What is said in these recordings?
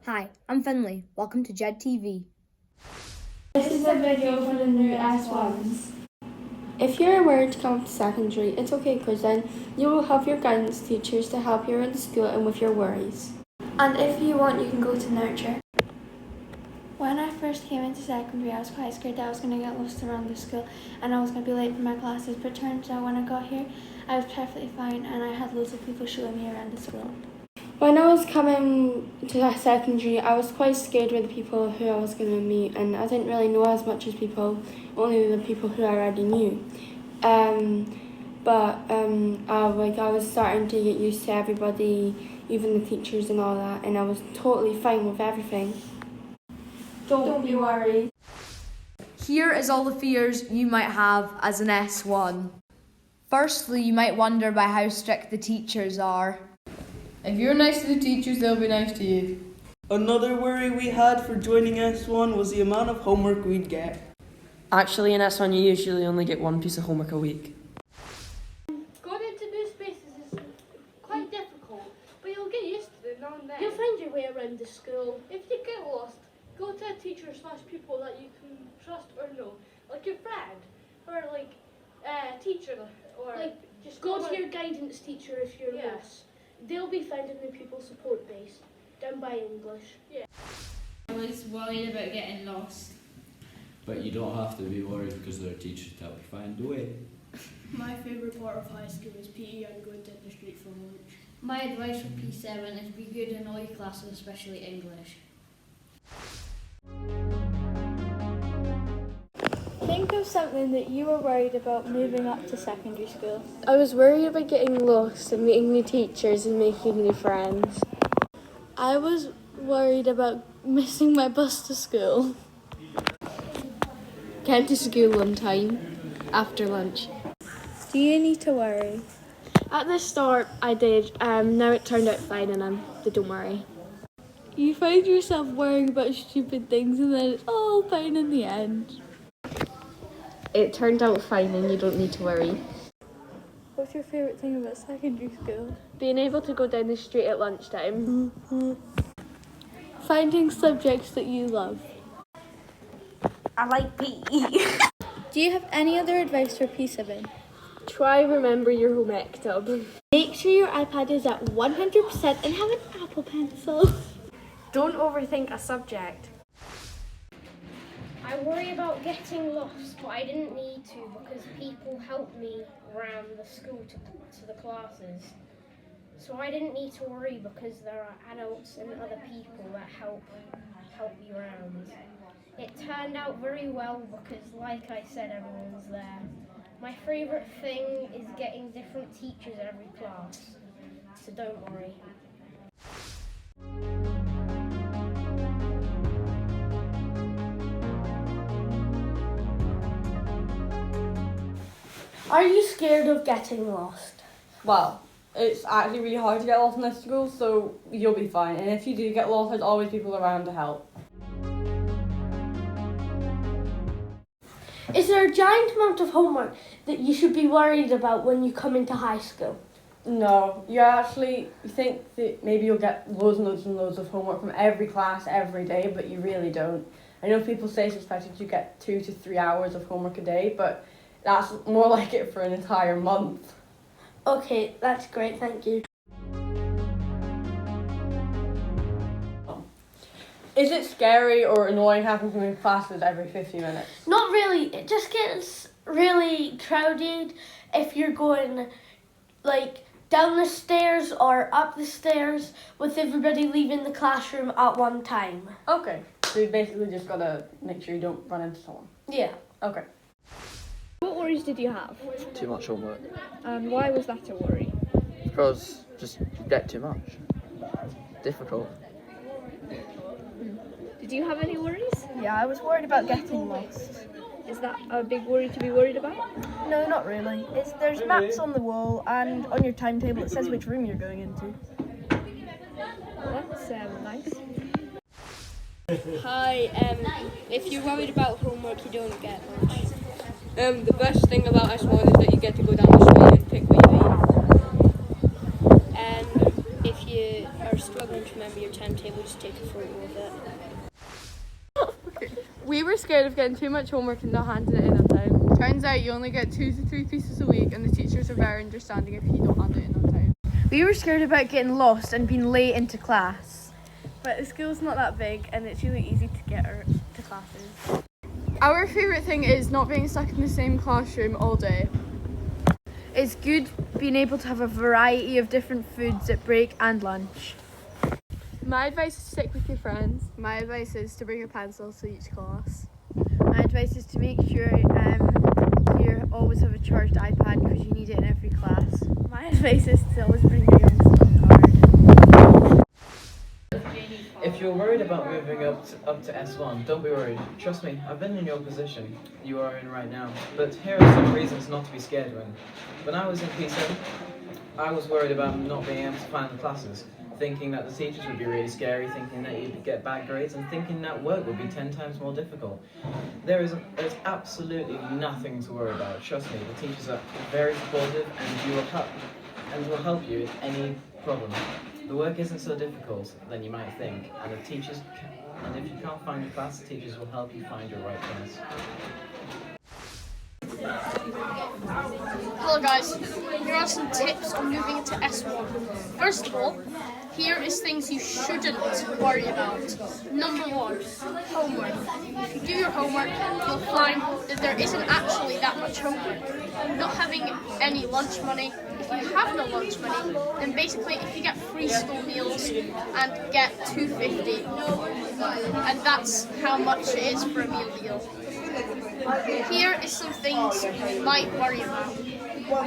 Hi, I'm Finley. Welcome to JEDTV. This is a video for the new S1s. If you're worried to come to secondary, it's okay because then you will have your guidance teachers to help you around the school and with your worries. And if you want, you can go to nurture. When I first came into secondary, I was quite scared that I was going to get lost around the school and I was going to be late for my classes, but it turns out when I got here, I was perfectly fine and I had loads of people showing me around the school. When I was coming to secondary, I was quite scared with the people who I was going to meet, and I didn't really know as much as people, only the people who I already knew. I was starting to get used to everybody, even the teachers and all that, and I was totally fine with everything. Don't be worried. Here is all the fears you might have as an S1. Firstly, you might wonder by how strict the teachers are. If you're nice to the teachers, they'll be nice to you. Another worry we had for joining S1 was the amount of homework we'd get. Actually, in S1 you usually only get one piece of homework a week. Going into new spaces is quite difficult, but you'll get used to it now and then. You'll find your way around the school. If you get lost, go to a teacher / people that you can trust or know, like your friend, or like a teacher, or Like, just Go to your guidance teacher if you're lost. They'll be found in the pupil support base, down by English. I was worried about getting lost. But you don't have to be worried because there are teachers to help you find the way. My favourite part of high school is PE and going down the street for lunch. My advice for P7 is be good in all your classes, especially English. Think of something that you were worried about moving up to secondary school. I was worried about getting lost and meeting new teachers and making new friends. I was worried about missing my bus to school. Getting to school on time, after lunch. Do you need to worry? At the start I did, now it turned out fine and don't worry. You find yourself worrying about stupid things and then it's all fine in the end. It turned out fine and you don't need to worry. What's your favourite thing about secondary school? Being able to go down the street at lunchtime. Finding subjects that you love. I like PE. Do you have any other advice for P7? Try remember your home ec tub. Make sure your iPad is at 100% and have an Apple Pencil. Don't overthink a subject. I worry about getting lost, but I didn't need to because people helped me around the school to the classes. So I didn't need to worry because there are adults and other people that help you around. It turned out very well because, like I said, everyone's there. My favourite thing is getting different teachers every class, so don't worry. Are you scared of getting lost? Well, it's actually really hard to get lost in this school, so you'll be fine. And if you do get lost, there's always people around to help. Is there a giant amount of homework that you should be worried about when you come into high school? No, you think that maybe you'll get loads and loads and loads of homework from every class every day, but you really don't. I know people say it's expected you get 2 to 3 hours of homework a day, but that's more like it for an entire month. Okay, that's great, thank you. Is it scary or annoying having to move classes every 50 minutes? Not really, it just gets really crowded if you're going like down the stairs or up the stairs with everybody leaving the classroom at one time. Okay, so you basically just gotta make sure you don't run into someone. Yeah. Okay. What worries did you have? Too much homework. And why was that a worry? Because just you get too much. Difficult. Did you have any worries? Yeah, I was worried about getting lost. Is that a big worry to be worried about? No, not really. There's maps on the wall and on your timetable it says which room you're going into. That's nice. Hi, if you're worried about homework, you don't get much. The best thing about S1 is that you get to go down the street and pick what you eat. If you are struggling to remember your timetable, just take a photo scared of getting too much homework and not handing it in on time. Turns out you only get 2 to 3 pieces a week, and the teachers are very understanding if you don't hand it in on time. We were scared about getting lost and being late into class. But the school's not that big and it's really easy to get to classes. Our favourite thing is not being stuck in the same classroom all day. It's good being able to have a variety of different foods at break and lunch. My advice is to stick with your friends. My advice is to bring a pencil to each class. My advice is to make sure you always have a charged iPad because you need it in every class. My advice is to always bring your young card. If you're worried about moving up to S1, don't be worried. Trust me, I've been in your position you are in right now. But here are some reasons not to be scared when I was in P7, I was worried about not being able to find the classes, thinking that the teachers would be really scary, thinking that you'd get bad grades, and thinking that work would be 10 times more difficult. There's absolutely nothing to worry about. Trust me, the teachers are very supportive and will help you with any problem. The work isn't so difficult than you might think, and if you can't find your class, the teachers will help you find your right class. Hello guys, here are some tips on moving into S1. First of all, here is things you shouldn't worry about. Number 1, homework. If you do your homework, you'll find that there isn't actually that much homework. Not having any lunch money, if you have no lunch money, then basically if you get free school meals and get $2.50, and that's how much it is for a meal deal. Here is some things you might worry about.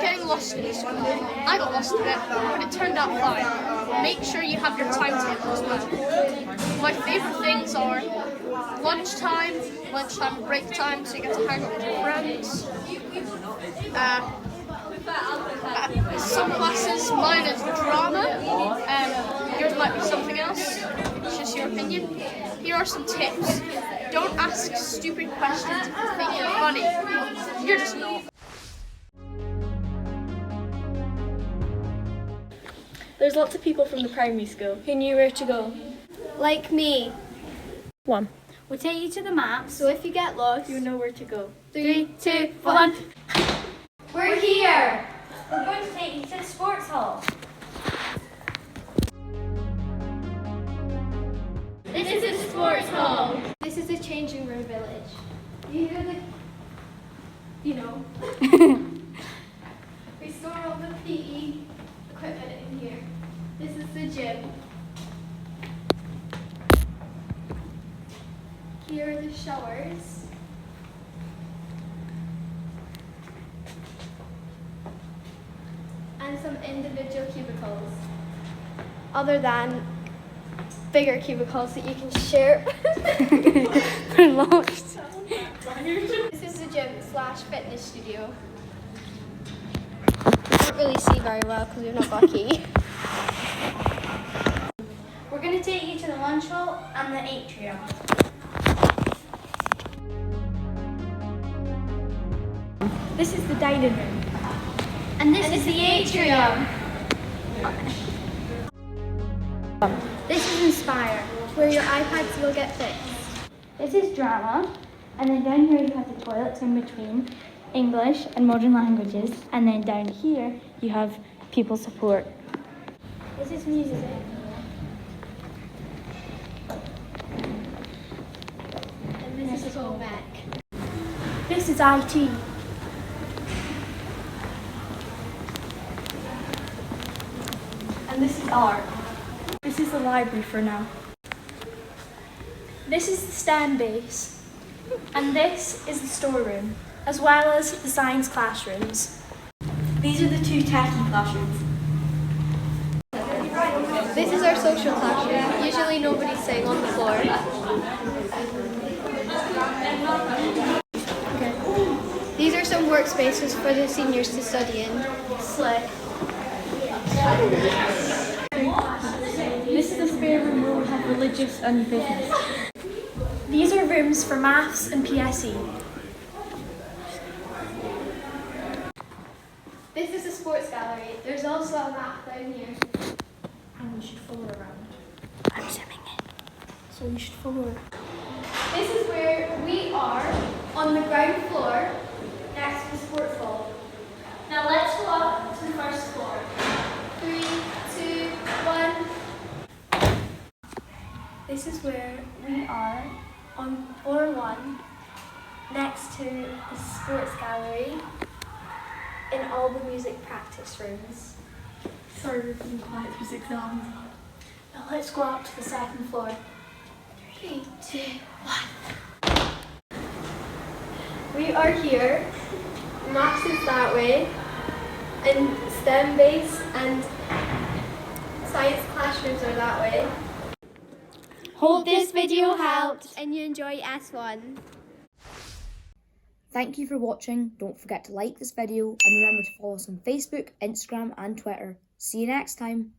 Getting lost in school. I got lost in it, but it turned out fine. Make sure you have your timetable as well. My favourite things are lunchtime and break time, so you get to hang out with your friends. Some classes, mine is drama, yours might be something else. It's just your opinion. Here are some tips. Don't ask stupid questions if you think you're funny. You're just not. There's lots of people from the primary school who knew where to go. Like me. 1. We'll take you to the map, so if you get lost, You know where to go. 3, 2, 1. We're here! We're going to take you to the sports hall. This is the sports hall. This is the changing room village. These are we store all the PE equipment in here. This is the gym. Here are the showers. And some individual cubicles. Other than bigger cubicles that you can share. They're locked. This is the gym / fitness studio. We can't really see very well because we've not got a key. We're going to take you to the lunch hall and the atrium. This is the dining room. And this is the atrium. This is Inspire, where your iPads will get fixed. This is Drama, and then down here you have the toilets in between English and modern languages, and then down here you have pupil support. This is Music. And this is Home Ec. This is IT. And this is Art. This is the library for now. This is the STEM base. And this is the storeroom, as well as the science classrooms. These are the 2 techie classrooms. This is our social classroom. Usually nobody's sitting on the floor. Okay. These are some workspaces for the seniors to study in. Slick. This is the spare room where we have religious and business. These are rooms for maths and PSE. This is the sports gallery. There's also a map down here. And we should follow around. I'm zooming in. So you should follow her. This is where we are on the ground floor next to the sports hall. Now let's go up to the first floor. 3, 2, 1. This is where we are on floor 1 next to the sports gallery in all the music practice rooms. Sorry, we're being quiet for exams. Now let's go up to the second floor. 3, 2, 1. We are here. Maths is that way, and STEM base and science classrooms are that way. Hope this video helped and you enjoy S1. Thank you for watching. Don't forget to like this video and remember to follow us on Facebook, Instagram and Twitter. See you next time.